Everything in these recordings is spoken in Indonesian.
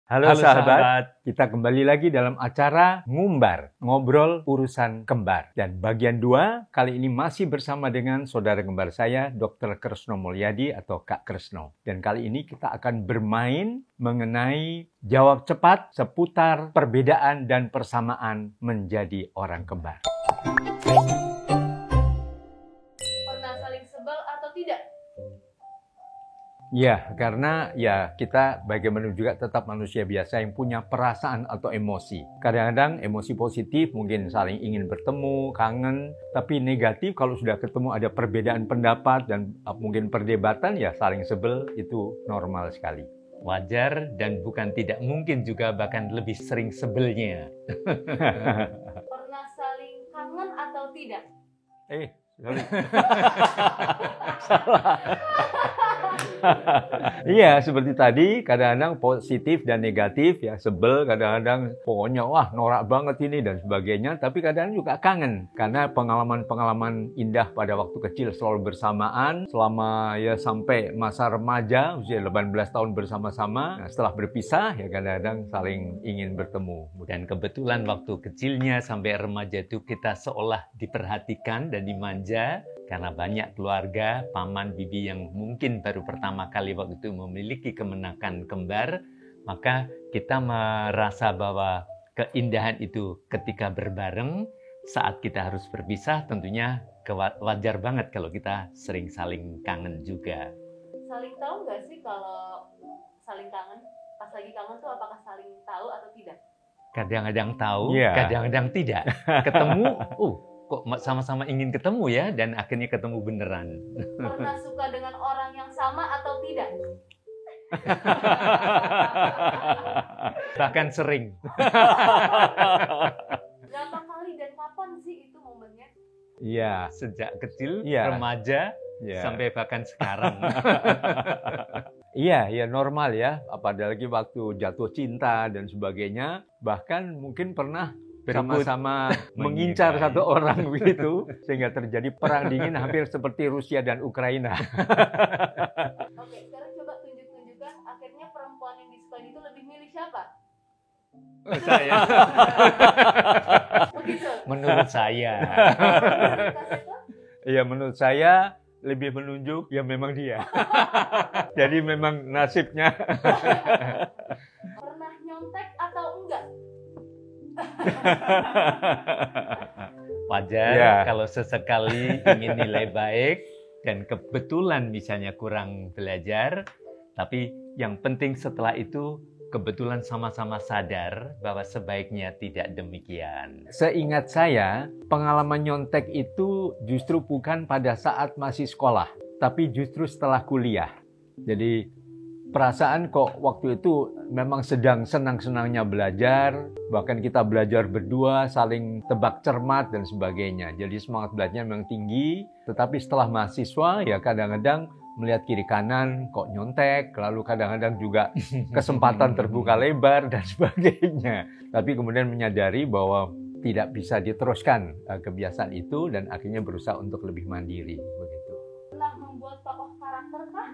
Halo sahabat, kita kembali lagi dalam acara Ngumbar, ngobrol urusan kembar. Dan bagian 2, kali ini masih bersama dengan saudara kembar saya, Dr. Kresno Mulyadi atau Kak Kresno. Dan kali ini kita akan bermain mengenai jawab cepat seputar perbedaan dan persamaan menjadi orang kembar. Pernah saling sebel atau tidak? Ya, karena kita bagaimana juga tetap manusia biasa yang punya perasaan atau emosi. Kadang-kadang emosi positif mungkin saling ingin bertemu, kangen. Tapi negatif kalau sudah ketemu ada perbedaan pendapat dan mungkin perdebatan, ya saling sebel itu normal sekali. Wajar dan bukan tidak mungkin juga bahkan lebih sering sebelnya. Pernah saling kangen atau tidak? Sorry. Salah. Iya, seperti tadi, kadang-kadang positif dan negatif, ya sebel, kadang-kadang pokoknya wah norak banget ini dan sebagainya, tapi kadang-kadang juga kangen karena pengalaman-pengalaman indah pada waktu kecil selalu bersamaan selama ya sampai masa remaja, usia 18 tahun bersama-sama. Nah, setelah berpisah ya kadang-kadang saling ingin bertemu. Dan kebetulan waktu kecilnya sampai remaja itu kita seolah diperhatikan dan dimanja karena banyak keluarga, paman, bibi yang mungkin baru pertama kali waktu itu memiliki kemenakan kembar, maka kita merasa bahwa keindahan itu ketika berbareng, saat kita harus berpisah tentunya wajar banget kalau kita sering saling kangen juga. Saling tahu nggak sih kalau saling kangen? Pas lagi kangen tuh apakah saling tahu atau tidak? Kadang-kadang tahu, Yeah. kadang-kadang tidak. Ketemu, kok sama-sama ingin ketemu ya, dan akhirnya ketemu beneran. Pernah suka dengan orang yang sama atau tidak? Bahkan sering. Berapa kali dan kapan sih itu momennya? Iya. Sejak kecil, Iya. remaja, Iya. sampai bahkan sekarang. Iya, ya normal ya. Apalagi waktu jatuh cinta dan sebagainya. Bahkan mungkin pernah Berebut. sama-sama mengincar Menyukai. satu orang begitu. Sehingga terjadi perang dingin hampir seperti Rusia dan Ukraina. Oke, sekarang coba tunjukkan akhirnya perempuan yang disukai itu lebih milih siapa? Saya. Begitu. Menurut saya. Kasih tuh? Iya, menurut saya lebih menunjuk ya memang dia. Jadi memang nasibnya. Pernah nyontek atau enggak? Wajar Ya. kalau sesekali ingin nilai baik dan kebetulan misalnya kurang belajar, tapi yang penting setelah itu kebetulan sama-sama sadar bahwa sebaiknya tidak demikian. Seingat saya, pengalaman nyontek itu justru bukan pada saat masih sekolah, tapi justru setelah kuliah. Jadi perasaan kok waktu itu memang sedang senang-senangnya belajar, bahkan kita belajar berdua, saling tebak cermat dan sebagainya. Jadi semangat belajarnya memang tinggi, tetapi setelah mahasiswa ya kadang-kadang melihat kiri kanan kok nyontek, lalu kadang-kadang juga kesempatan terbuka lebar dan sebagainya. Tapi kemudian menyadari bahwa tidak bisa diteruskan kebiasaan itu dan akhirnya berusaha untuk lebih mandiri begitu. Pernah membuat tokoh karakter kah?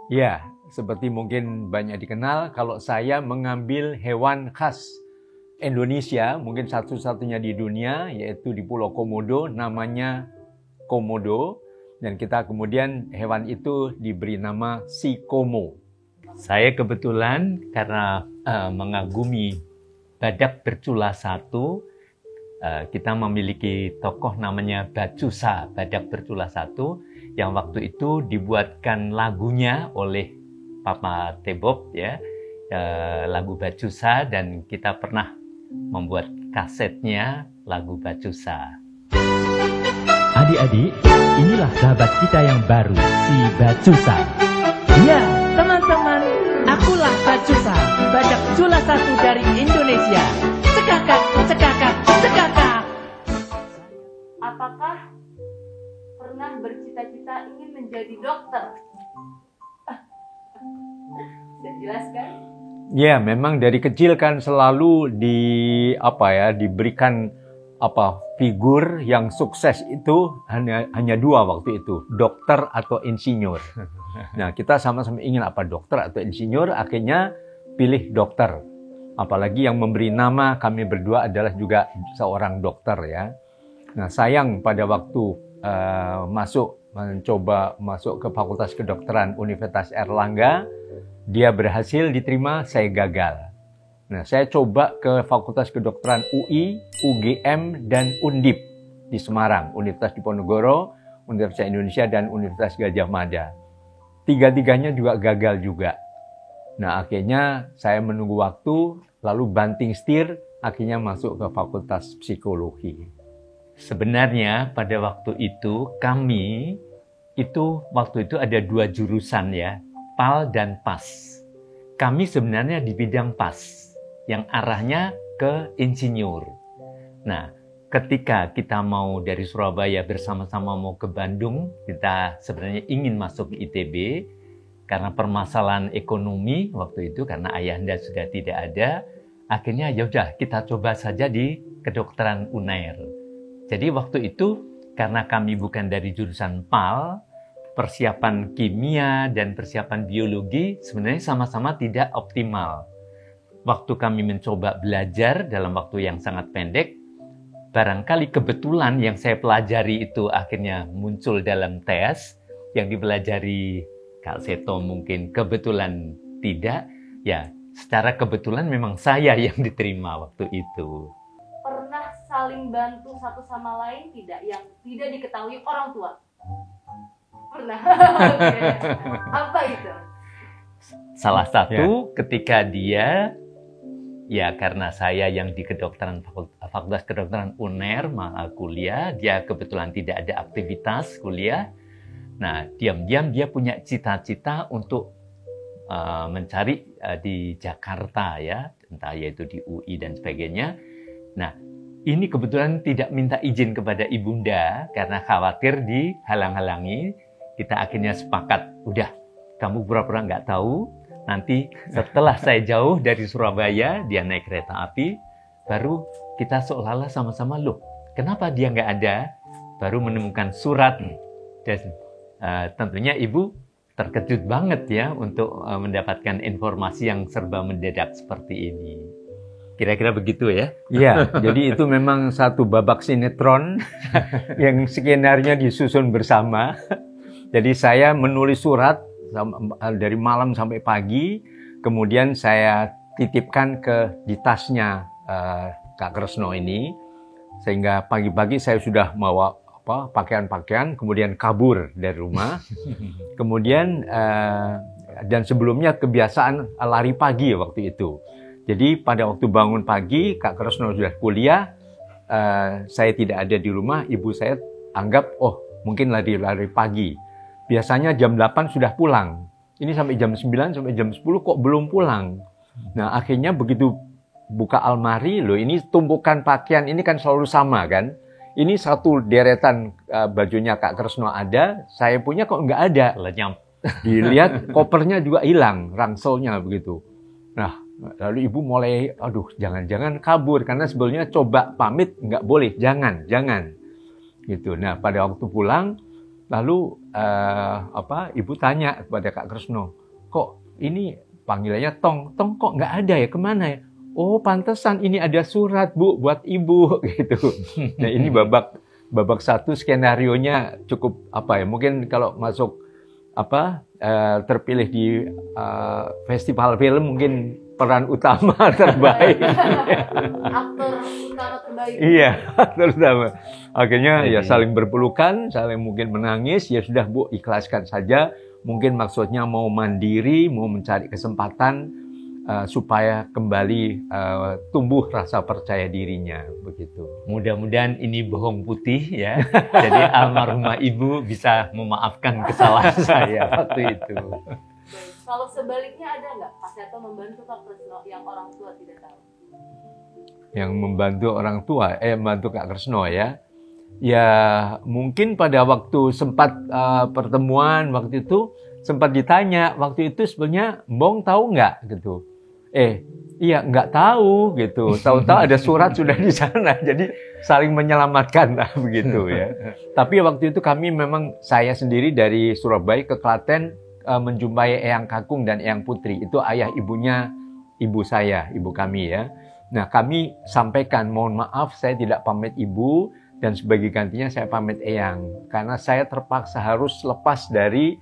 Ya, seperti mungkin banyak dikenal, kalau saya mengambil hewan khas Indonesia, mungkin satu-satunya di dunia, yaitu di Pulau Komodo, namanya Komodo. Dan kita kemudian hewan itu diberi nama si Komo. Saya kebetulan karena mengagumi badak bercula satu, kita memiliki tokoh namanya Bacusa, badak bercula satu, yang waktu itu dibuatkan lagunya oleh Papa Tebob ya, lagu Bacusa, dan kita pernah membuat kasetnya lagu Bacusa. Adik-adik, inilah sahabat kita yang baru, si Bacusa. Ya, teman-teman, akulah Bacusa, badak cula satu dari Indonesia. Cekakak, cekakak, cekakak. Apakah pernah bercita-cita ingin menjadi dokter? Bisa jelaskan? Ya, memang dari kecil kan selalu diberikan figur yang sukses itu hanya dua waktu itu, dokter atau insinyur. Nah, kita sama-sama ingin apa, dokter atau insinyur, akhirnya pilih dokter. Apalagi yang memberi nama kami berdua adalah juga seorang dokter ya. Nah, sayang pada waktu mencoba masuk ke Fakultas Kedokteran Universitas Airlangga, dia berhasil diterima, saya gagal. Nah, saya coba ke Fakultas Kedokteran UI, UGM, dan Undip di Semarang, Universitas Diponegoro, Universitas Indonesia, dan Universitas Gadjah Mada. Tiga-tiganya juga gagal juga. Nah, akhirnya saya menunggu waktu, lalu banting setir, akhirnya masuk ke Fakultas Psikologi. Sebenarnya pada waktu itu kami waktu itu ada 2 jurusan ya, PAL dan PAS. Kami sebenarnya di bidang PAS yang arahnya ke insinyur. Nah, ketika kita mau dari Surabaya bersama-sama mau ke Bandung, kita sebenarnya ingin masuk ITB karena permasalahan ekonomi waktu itu, karena ayahanda sudah tidak ada. Akhirnya ya udah kita coba saja di kedokteran Unair. Jadi waktu itu karena kami bukan dari jurusan PAL, persiapan kimia dan persiapan biologi sebenarnya sama-sama tidak optimal. Waktu kami mencoba belajar dalam waktu yang sangat pendek, barangkali kebetulan yang saya pelajari itu akhirnya muncul dalam tes yang dipelajari Kak Seto, mungkin kebetulan tidak, ya secara kebetulan memang saya yang diterima waktu itu. Pernah saling bantu satu sama lain tidak, yang tidak diketahui orang tua? Pernah. Apa itu? Salah satu ketika dia, ya karena saya yang di kedokteran Fakultas Kedokteran UNER kuliah, dia kebetulan tidak ada aktivitas kuliah. Nah, diam-diam dia punya cita-cita untuk mencari di Jakarta ya, entah yaitu di UI dan sebagainya. Nah, ini kebetulan tidak minta izin kepada ibunda karena khawatir dihalang-halangi. Kita akhirnya sepakat, udah kamu pura-pura nggak tahu. Nanti setelah saya jauh dari Surabaya, dia naik kereta api, baru kita seolah-olah sama-sama, loh, kenapa dia nggak ada? Baru menemukan surat. Dan tentunya ibu terkejut banget ya untuk mendapatkan informasi yang serba mendadak seperti ini. Kira-kira begitu ya? Iya, jadi itu memang satu babak sinetron yang skenario disusun bersama. Jadi saya menulis surat dari malam sampai pagi, kemudian saya titipkan di tasnya Kak Kresno ini, sehingga pagi-pagi saya sudah bawa pakaian-pakaian, kemudian kabur dari rumah. Kemudian dan sebelumnya kebiasaan lari pagi waktu itu. Jadi pada waktu bangun pagi, Kak Kresno sudah kuliah, saya tidak ada di rumah, ibu saya anggap, oh mungkin lari-lari pagi. Biasanya jam 8 sudah pulang. Ini sampai jam 9, sampai jam 10 kok belum pulang. Nah akhirnya begitu buka almari, loh ini tumpukan pakaian ini kan selalu sama kan. Ini satu deretan bajunya Kak Kresno ada, saya punya kok nggak ada. Lenyap. Dilihat kopernya juga hilang, rangselnya begitu. Nah, lalu ibu mulai, aduh jangan-jangan kabur, karena sebelumnya coba pamit, nggak boleh, jangan. Gitu. Nah, pada waktu pulang, lalu ibu tanya kepada Kak Kresno, kok ini panggilannya Tong kok nggak ada ya, kemana ya? Oh pantesan ini ada surat Bu buat ibu gitu. Nah ini babak satu, skenarionya cukup mungkin kalau masuk terpilih di festival film mungkin peran utama terbaik. Aktor utama terbaik. Iya, aktor utama. Akhirnya ya saling berpelukan, saling mungkin menangis, ya sudah Bu ikhlaskan saja. Mungkin maksudnya mau mandiri, mau mencari kesempatan supaya kembali tumbuh rasa percaya dirinya begitu. Mudah-mudahan ini bohong putih ya. Jadi almarhumah ibu bisa memaafkan kesalahan saya waktu itu. Kalau sebaliknya ada nggak Pak Seto membantu Kak Kresno yang orang tua tidak tahu? Yang membantu orang tua, membantu Kak Kresno ya. Ya mungkin pada waktu sempat pertemuan waktu itu sempat ditanya waktu itu sebenarnya Mbong tahu nggak gitu. Iya nggak tahu gitu. Tahu-tahu ada surat sudah di sana. Jadi saling menyelamatkan lah begitu ya. Tapi waktu itu kami memang saya sendiri dari Surabaya ke Klaten menjumpai Eyang Kakung dan Eyang Putri. Itu ayah ibunya ibu saya, ibu kami ya. Nah, kami sampaikan, mohon maaf saya tidak pamit ibu, dan sebagai gantinya saya pamit Eyang. Karena saya terpaksa harus lepas dari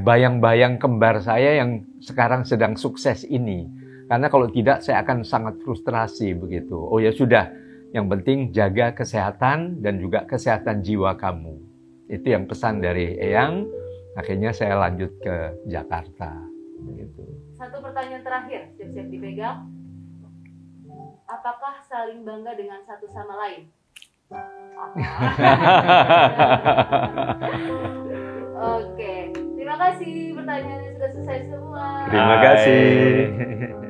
bayang-bayang kembar saya yang sekarang sedang sukses ini. Karena kalau tidak saya akan sangat frustrasi begitu. Oh ya sudah, yang penting jaga kesehatan dan juga kesehatan jiwa kamu. Itu yang pesan dari Eyang. Akhirnya saya lanjut ke Jakarta. Begitu. Satu pertanyaan terakhir, siap-siap dipegang. Apakah saling bangga dengan satu sama lain? Oke, terima kasih. Pertanyaannya sudah selesai semua. Terima kasih.